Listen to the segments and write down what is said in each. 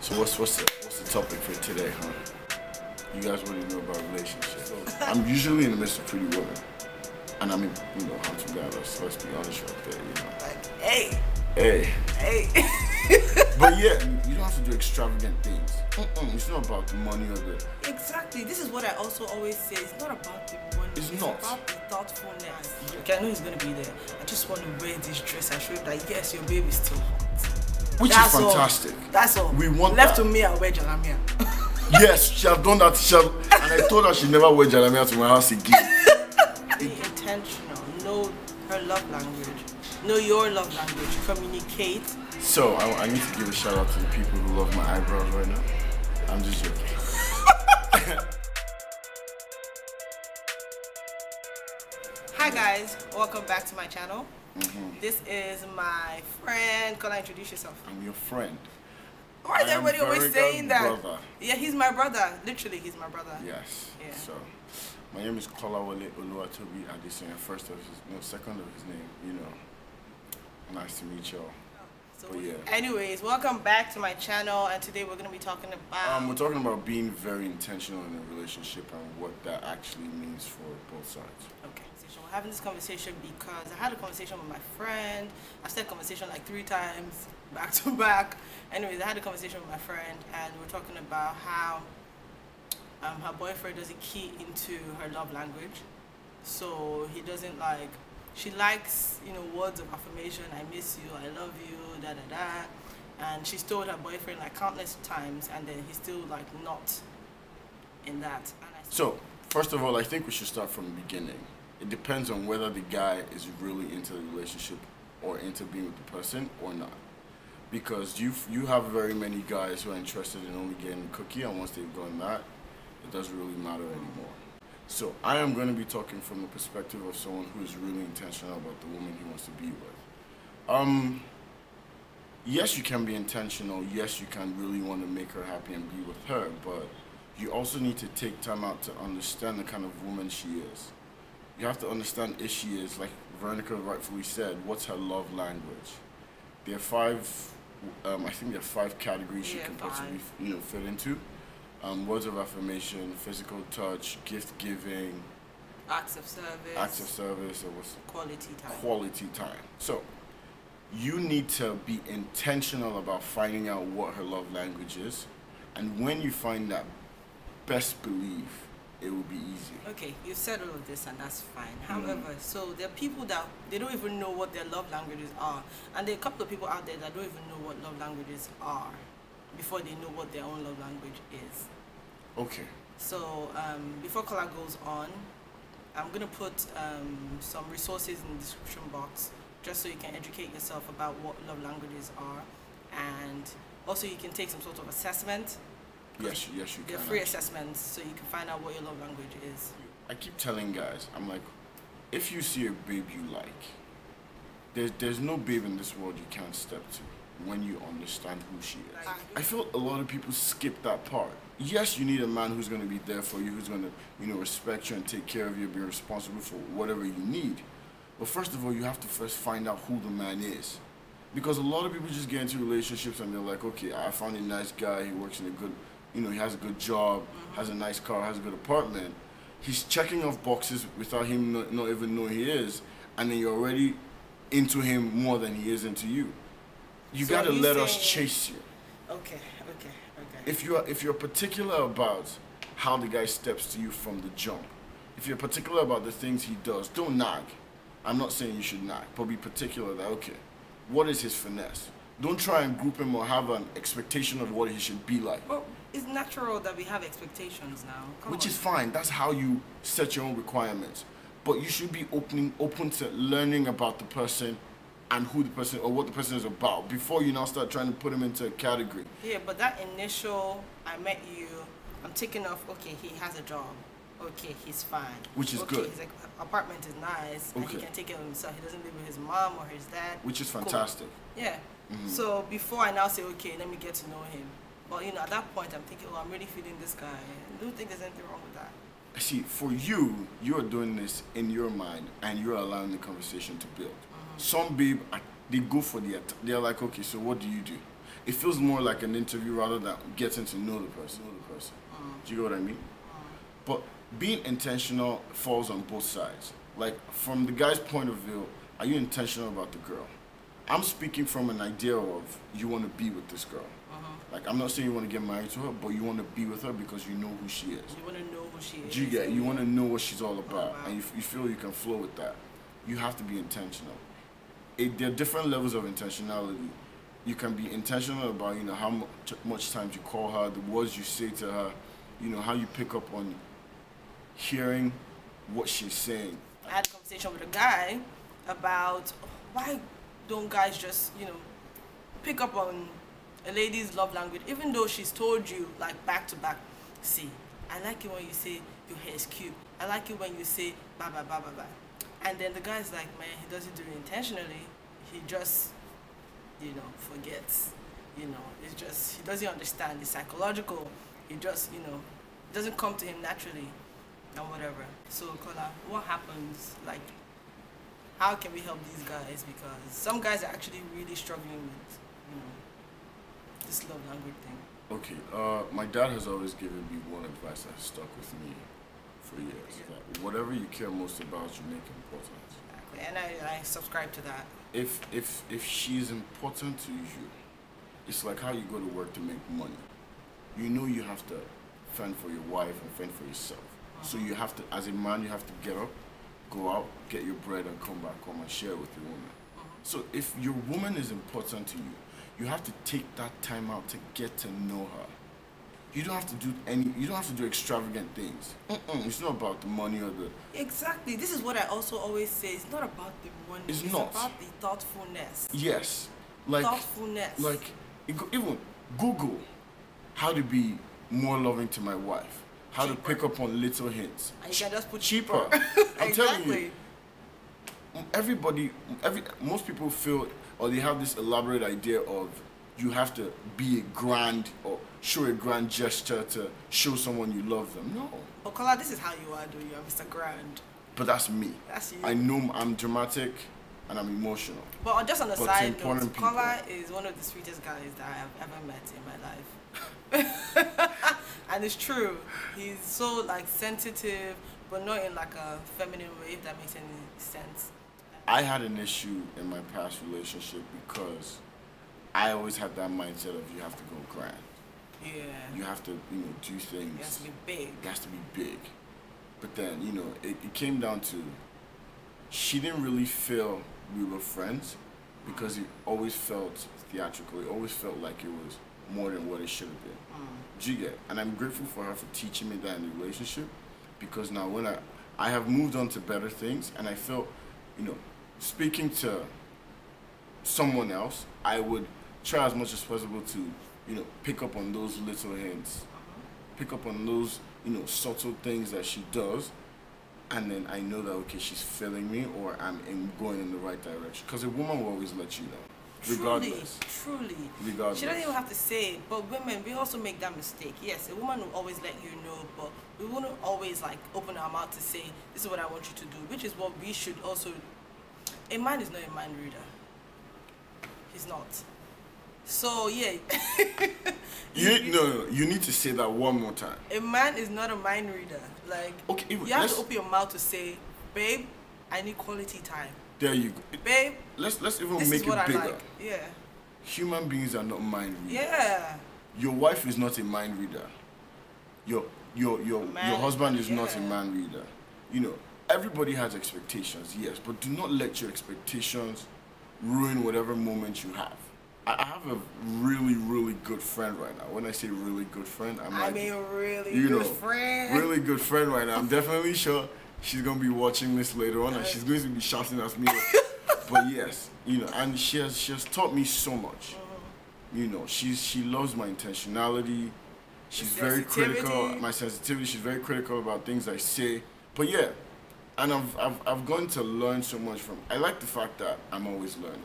So what's the topic for today, huh? You guys want to know about relationships. So I'm usually in the midst of pretty women, and I mean, handsome guy. Let's be honest right there, Like, hey. But yeah, you don't have to do extravagant things. It's not about the money or the. Exactly. This is what I also always say. It's not about the money. It's not about the thoughtfulness. Okay, I know he's gonna be there. I just want to wear this dress and show that yes, your baby is still hot. Which That's is fantastic. All. That's all. We want left that. to me. I'll wear jalamia. Yes, she have done that. And I told her she never wear jalamia to my house again. Be intentional. Know her love language. Know your love language. Communicate. So I need to give a shout out to the people who love my eyebrows right now. I'm just joking. Hi guys, welcome back to my channel. This is my friend. Kola, introduce yourself. I'm your friend. Why is everybody always saying that? Brother. Yeah, he's my brother. Literally, he's my brother. Yes. Yeah. So, my name is Kola Oluwatobi Adesina. Second of his name. Nice to meet y'all. So, yeah. Anyways, welcome back to my channel, and today we're gonna be talking about. We're talking about being very intentional in a relationship and what that actually means for both sides. Okay. So we're having this conversation because I had a conversation with my friend. I said conversation like 3 times back to back. Anyways, I had a conversation with my friend, and we're talking about how her boyfriend doesn't key into her love language. So he doesn't like. She likes, words of affirmation. I miss you. I love you. Da da da. And she's told her boyfriend like countless times, and then he's still like not in that. So first of all, I think we should start from the beginning. It depends on whether the guy is really into the relationship or into being with the person or not. Because you have very many guys who are interested in only getting a cookie, and once they've done that, it doesn't really matter anymore. So I am going to be talking from the perspective of someone who is really intentional about the woman he wants to be with. Yes, you can be intentional. Yes, you can really want to make her happy and be with her, but you also need to take time out to understand the kind of woman she is. You have to understand if she is, like Veronica rightfully said, what's her love language. There are 5, I think there are 5 categories she can possibly, fit into. Words of affirmation, physical touch, gift giving, acts of service, or what's quality time. So you need to be intentional about finding out what her love language is, and when you find that, best believe it will be easy. Okay, you said all of this and that's fine. However, so there are people that they don't even know what their love languages are, and there are a couple of people out there that don't even know what love languages are before they know what their own love language is. Okay. So before Kola goes on, I'm gonna put some resources in the description box just so you can educate yourself about what love languages are, and also you can take some sort of assessment. Yes, you can. They're free assessments, so you can find out what your love language is. I keep telling guys, I'm like, if you see a babe you like, there's no babe in this world you can't step to when you understand who she is. I feel a lot of people skip that part. Yes, you need a man who's going to be there for you, who's going to, respect you and take care of you, be responsible for whatever you need. But first of all, you have to first find out who the man is. Because a lot of people just get into relationships and they're like, okay, I found a nice guy, he works in a good, he has a good job, has a nice car, has a good apartment. He's checking off boxes without him not even knowing he is, and then you're already into him more than he is into you. You gotta let us chase you. Okay. If you're particular about how the guy steps to you from the jump, if you're particular about the things he does, don't nag. I'm not saying you should nag, but be particular that, okay, what is his finesse? Don't try and group him or have an expectation of what he should be like. Well, it's natural that we have expectations now. Which is fine. That's how you set your own requirements. But you should be open to learning about the person and who the person or what the person is about before you now start trying to put him into a category. Yeah, but that initial, I met you, I'm taking off, okay, he has a job. Okay, he's fine. Which is good. His apartment is nice, and he can take care of himself. He doesn't live with his mom or his dad. Which is fantastic. Cool. Yeah. So before I now say, okay, let me get to know him. But at that point, I'm thinking, oh, I'm really feeling this guy. I don't think there's anything wrong with that. See, for you, you're doing this in your mind, and you're allowing the conversation to build. Some babe, they go for they're like, okay, so what do you do? it feels more like an interview rather than getting to know the person. Do you get what I mean? But being intentional falls on both sides. Like, from the guy's point of view, are you intentional about the girl? I'm speaking from an idea of you want to be with this girl. Like, I'm not saying you want to get married to her, but you want to be with her because you know who she is. You want to know who she is. Do you get? You want to know what she's all about, and you feel you can flow with that. You have to be intentional. There are different levels of intentionality. You can be intentional about, you know, how much times you call her, the words you say to her, you know, how you pick up on hearing what she's saying. I had a conversation with a guy about why don't guys just, you know, pick up on a lady's love language, even though she's told you, like, back to back, see, I like it when you say your hair is cute. I like it when you say blah, blah, blah, blah, blah. And then the guy's like, man, he doesn't do it intentionally. He just, you know, forgets. You know, it's just, he doesn't understand. It's psychological. He just, you know, it doesn't come to him naturally and whatever. So, Kola, what happens? Like, how can we help these guys? Because some guys are actually really struggling with, you know, this love language thing. Okay, my dad has always given me one advice that has stuck with me for years. That whatever you care most about, you make important. Exactly, and I subscribe to that. If she's important to you, it's like how you go to work to make money. You know you have to fend for your wife and fend for yourself. So you have to, as a man, you have to get up, go out, get your bread, and come back home and share with your woman. So if your woman is important to you, you have to take that time out to get to know her. You don't have to do you don't have to do extravagant things. It's not about the money or the... Exactly. This is what I also always say. It's not about the money. It's not. It's about the thoughtfulness. Yes. Like... Thoughtfulness. Like, even Google how to be more loving to my wife. How to pick up on little hints. And you can just put cheaper. I'm telling you. Most people feel, or they have this elaborate idea of you have to be a grand or show a grand gesture to show someone you love them. No. But Kola, this is how you are, doing. You're Mr. Grand. But that's me. That's you. I know I'm dramatic and I'm emotional. But just on the side note, people. Kola is one of the sweetest guys that I have ever met in my life. And it's true. He's so, like, sensitive, but not in like a feminine way, if that makes any sense. I had an issue in my past relationship because I always had that mindset of you have to go grand. Yeah. You have to, you know, do things. It has to be big. It has to be big. But then, you know, it came down to she didn't really feel we were friends because it always felt theatrical. It always felt like it was more than what it should have been. Do you get? And I'm grateful for her for teaching me that in the relationship, because now when I have moved on to better things, and I felt, you know, speaking to someone else, I would try as much as possible to, you know, pick up on those little hints, pick up on those, you know, subtle things that she does, and then I know that, okay, she's feeling me or I'm going in the right direction. Because a woman will always let you know. Regardless. Truly. Regardless. She doesn't even have to say it, but women, we also make that mistake. Yes, a woman will always let you know, but we wouldn't always, like, open our mouth to say, this is what I want you to do, which is what we should also... A man is not a mind reader. He's not. So, yeah. No, you need to say that one more time. A man is not a mind reader. Like, okay, you have to open your mouth to say, babe, I need quality time. There you go. Babe, let's even this make is what it bigger. I like. Yeah. Human beings are not mind readers. Yeah. Your wife is not a mind reader. Your husband is not a man reader. You know, everybody has expectations, yes, but do not let your expectations ruin whatever moment you have. I have a really, really good friend right now. When I say really good friend, I mean really good friend. Really good friend right now. I'm definitely sure she's going to be watching this later on and she's going to be shouting at me. But yes, you know, and she has taught me so much. You know, she loves my intentionality. She's very critical. My sensitivity. She's very critical about things I say. But yeah, and I've gone to learn so much from. I like the fact that I'm always learning.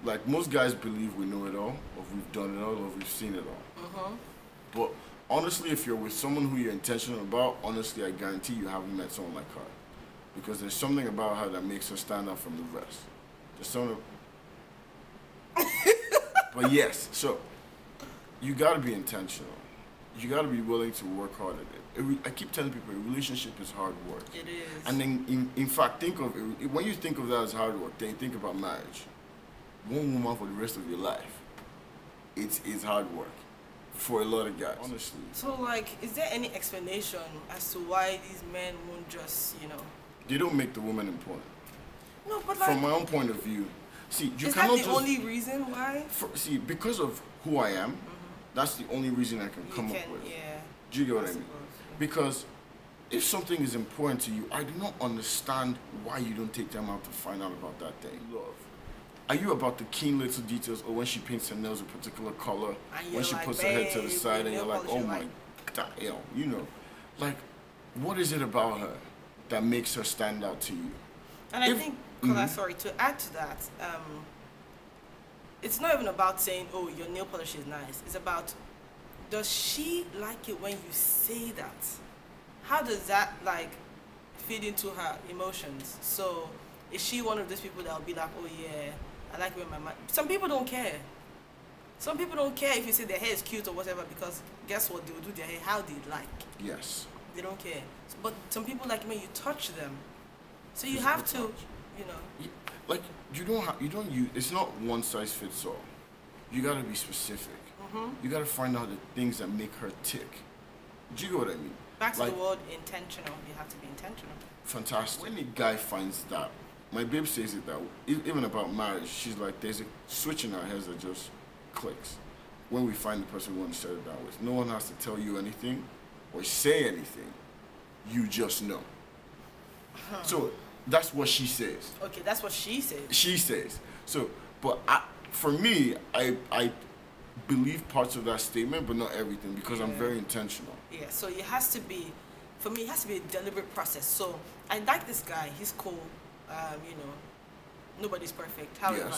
Like, most guys believe we know it all, or we've done it all, or we've seen it all. But honestly, if you're with someone who you're intentional about, honestly, I guarantee you haven't met someone like her. Because there's something about her that makes her stand out from the rest. There's something... But yes, so you gotta be intentional. You gotta be willing to work hard at it. I keep telling people, a relationship is hard work. It is. And then, in fact, think of it, when you think of that as hard work, then think about marriage. One woman for the rest of your life. It's hard work for a lot of guys, honestly. So, like, is there any explanation as to why these men won't just, They don't make the woman important. No, but like, from my own point of view, see, you is cannot that the only reason why? See, because of who I am, that's the only reason I can come up with. Yeah. Do you get what I mean? Because if something is important to you, I do not understand why you don't take time out to find out about that thing. Love. Are you about the keen little details, or when she paints her nails a particular color, when she puts her head to the side, and you're like, oh my God, like, what is it about her that makes her stand out to you? And I think, Kola, sorry, to add to that, it's not even about saying, oh, your nail polish is nice. It's about, does she like it when you say that? How does that, like, feed into her emotions? So, is she one of those people that will be like, oh, yeah, I like when my mind... Some people don't care. Some people don't care if you say their hair is cute or whatever, because guess what? They will do their hair how they like. Yes. They don't care. But some people like when you touch them. So you have to, Like, you don't use, it's not one size fits all. You gotta be specific. You gotta find out the things that make her tick. Do you get what I mean? Back to the word intentional. You have to be intentional. Fantastic. When a guy finds that, my babe says it that, even about marriage, she's like, there's a switch in our heads that just clicks. When we find the person we want to settle down with, no one has to tell you anything or say anything. You just know. So that's what she says. Okay, that's what she says. She says. So, but for me, I believe parts of that statement, but not everything, because I'm very intentional. Yeah, so it has to be, for me, it has to be a deliberate process. So I like this guy. He's cool. Nobody's perfect. However,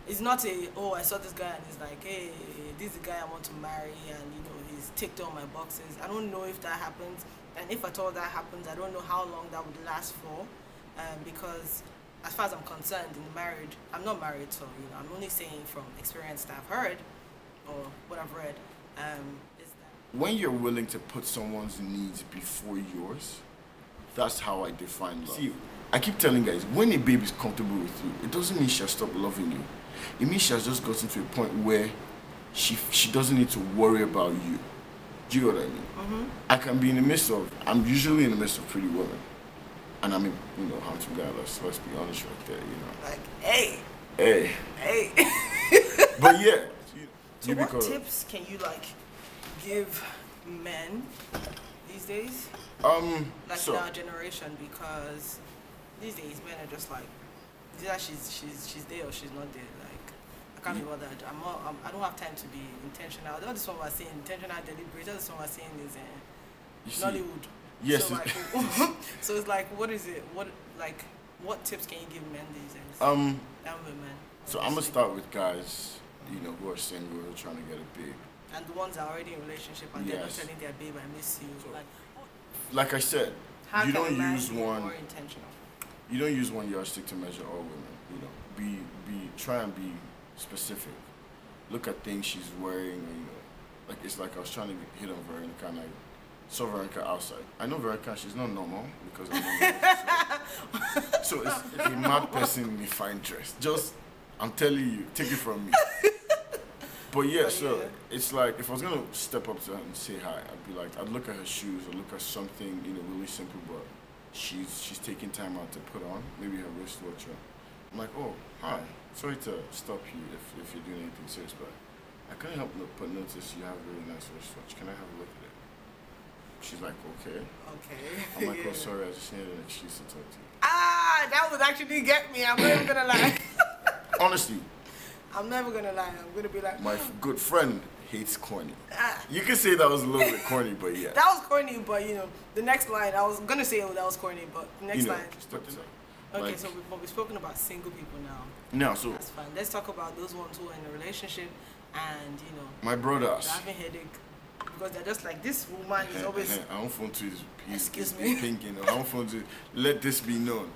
it's not I saw this guy and he's like, hey, this is the guy I want to marry, and he's ticked all my boxes. I don't know if that happens, and if at all that happens, I don't know how long that would last for, because as far as I'm concerned, in marriage, I'm not married, so I'm only saying from experience that I've heard or what I've read. Is that when you're willing to put someone's needs before yours, that's how I define love. See, I keep telling guys, when a babe is comfortable with you, it doesn't mean she'll stop loving you. It means she has just gotten to a point where she doesn't need to worry about you. Do you know what I mean? I can be in the midst of, I'm usually in the midst of pretty women. And I'm a handsome guy, let's be honest right there, Like, hey. But yeah. So what tips can you, give men these days? In our generation, because these days men are just like, either she's there or she's not there. Like, I can't be bothered. I don't have time to be intentional. All this one was saying intentional, deliberate. All this one was saying is Nollywood. Yes. So it's like, what is it? What tips can you give men these days? Men. So I'm gonna start with guys, who are single, who are trying to get a babe. And the ones that are already in a relationship and they're not telling their babe, I miss you. So, like I said, you don't use one. More intentional. You don't use one yardstick to measure all women. Try and be specific. Look at things she's wearing. Like it's like I was trying to hit on Veronica and I saw Veronica outside. I know Veronica, she's not normal because I'm not normal. So it's a mad person in a fine dress. I'm telling you, take it from me. But yeah, so it's like if I was gonna step up to her and say hi, I'd look at her shoes or look at something, really simple, but she's taking time out to put on, maybe her wristwatch. I'm like, oh, hi, sorry to stop you if you're doing anything serious, but I couldn't help but notice you have a really nice wristwatch. Can I have a look at it? She's like, okay. I'm like, oh, sorry, I just needed an excuse to talk to you. That would actually get me. I'm not even gonna lie. Honestly. I'm never gonna lie. I'm gonna be like, my good friend hates corny. You can say that was a little bit corny, but yeah. That was corny, but the next line, I was gonna say that was corny, but the next line. Okay, so we've spoken about single people now. So that's fine. Let's talk about those ones who are in a relationship and my brothers having headache because they're just like, this woman is always. I don't want to. Excuse me. Thinking, I don't want to let this be known.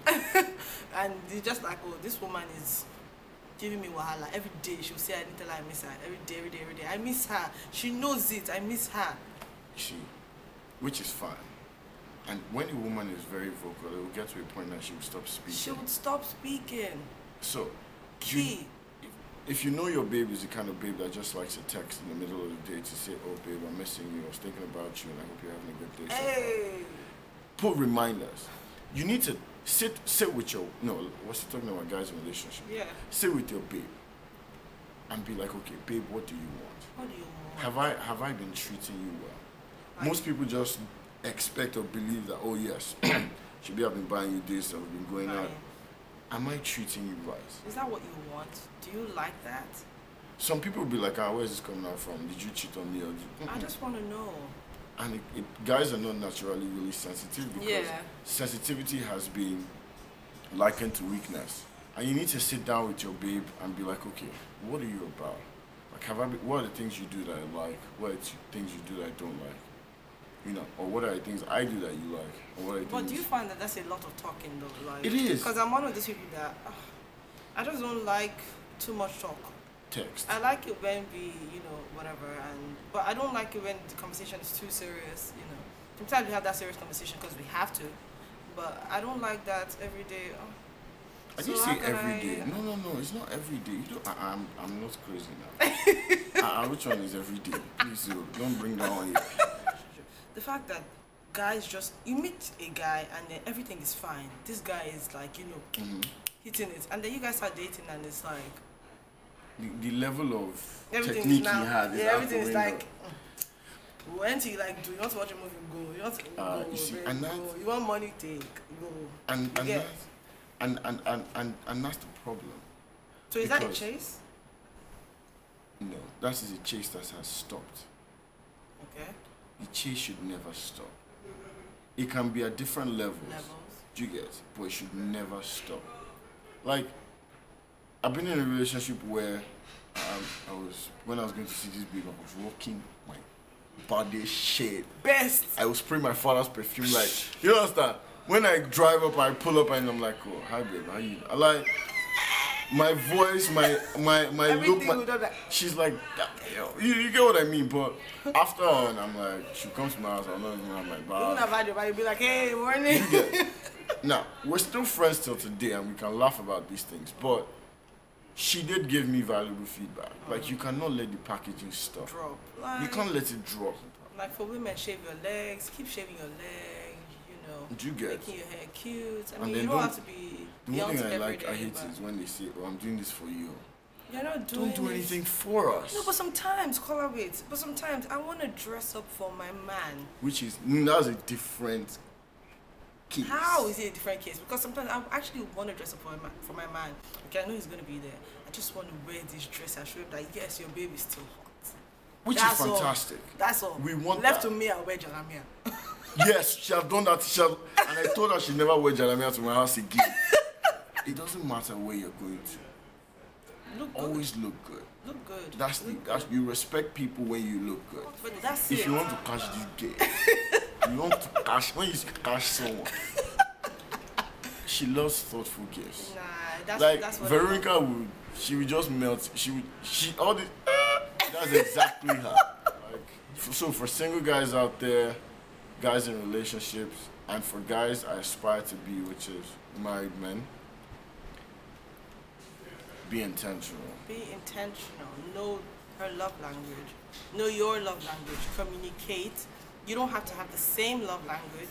And they're just like, oh, this woman is. giving me wahala every day. She'll say I need to tell her I miss her every day, every day, every day. I miss her. She knows it. I miss her. See, which is fine. And when a woman is very vocal, it will get to a point that she will stop speaking. She would stop speaking. So, Key. if you know your babe is the kind of babe that just likes to text in the middle of the day to say, oh babe, I'm missing you, I was thinking about you, and I hope you're having a good day. Hey. Put reminders. You need to sit with your, no, what's he talking about, guys in relationship? Yeah. Sit with your babe and be like, okay, babe, what do you want? What do you want? Have I been treating you well? Most people just expect or believe that, oh yes, should be I've been buying you this, I've been going out. Am I treating you right? Is that what you want? Do you like that? Some people will be like, where's this coming out from? Did you cheat on me? Or I just want to know. And guys are not naturally really sensitive because Yeah. sensitivity has been likened to weakness. And you need to sit down with your babe and be like, okay, what are you about? Like, what are the things you do that I like? What are the things you do that I don't like? You know, or what are the things I do that you like? Or what are the But things... do you find that that's a lot of talking though? Like, It is. Because I'm one of those people that I just don't like too much talk. Text. I like it when we, whatever, but I don't like it when the conversation is too serious, Sometimes we have that serious conversation because we have to, but I don't like that every day. I didn't say every day. No, it's not every day. You don't, I'm not crazy now. Which one is every day? Please, don't bring that on here. The fact that guys you meet a guy and then everything is fine. This guy is like, hitting it, and then you guys start dating and it's like the level of everything technique is now, he had is everything is window. like when you like do you want to watch a movie, go, you want to go, you see, babe, and go. You want money, take, go. And that's the problem. So is that a chase? No, that is a chase that has stopped. Okay. The chase should never stop. It can be at different levels. Do you get? But it should never stop. Like, I've been in a relationship where when I was going to see this baby, I was walking my body shit. Best. I will spray my father's perfume like, you understand? When I drive up, I pull up and I'm like, oh, hi babe, how you? I like my voice, my look. She's like, you get what I mean? But after on, I'm like, she comes to my house, I'm not even on my bar. You'll be like, hey, morning. Now, we're still friends till today and we can laugh about these things, but she did give me valuable feedback. Like, you cannot let the packaging stop. Drop. You can't let it drop. Like, for women, shave your legs, keep shaving your legs, Do you get? making your hair cute. I And mean, you don't have to be the one thing I hate but is when they say, oh, I'm doing this for you. You're not doing Don't do anything for us. No, but sometimes, but sometimes I want to dress up for my man. Which is, that's a different case. How is it a different case? Because sometimes I actually want to dress up for my man. Okay, I know he's going to be there. I just want to wear this dress and show him that, yes, your baby's still hot. Which is fantastic. That's all. We want Left that. to me, I'll wear jalamia. Yes, she have done that. And I told her she'd never wear jalamia to my house again. It doesn't matter where you're going to. Look good. Always look good. Look good. That's you respect people when you look good. But that's if you want to catch this gay, you want to catch when you catch someone. She loves thoughtful gifts. Nah, that's what Veronica she would just melt. All this. That's exactly her. So for single guys out there, guys in relationships, and for guys I aspire to be, which is married men, be intentional. Be intentional. Know her love language. Know your love language. Communicate. You don't have to have the same love language.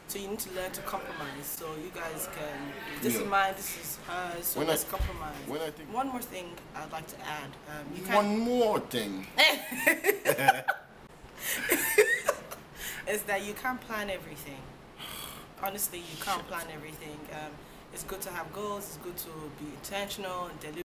So you need to learn to compromise. So you guys can, this is mine, this is hers, so let's compromise. One more thing I'd like to add. One more thing. Is that you can't plan everything. Honestly, you can't plan everything. It's good to have goals, it's good to be intentional and deliberate.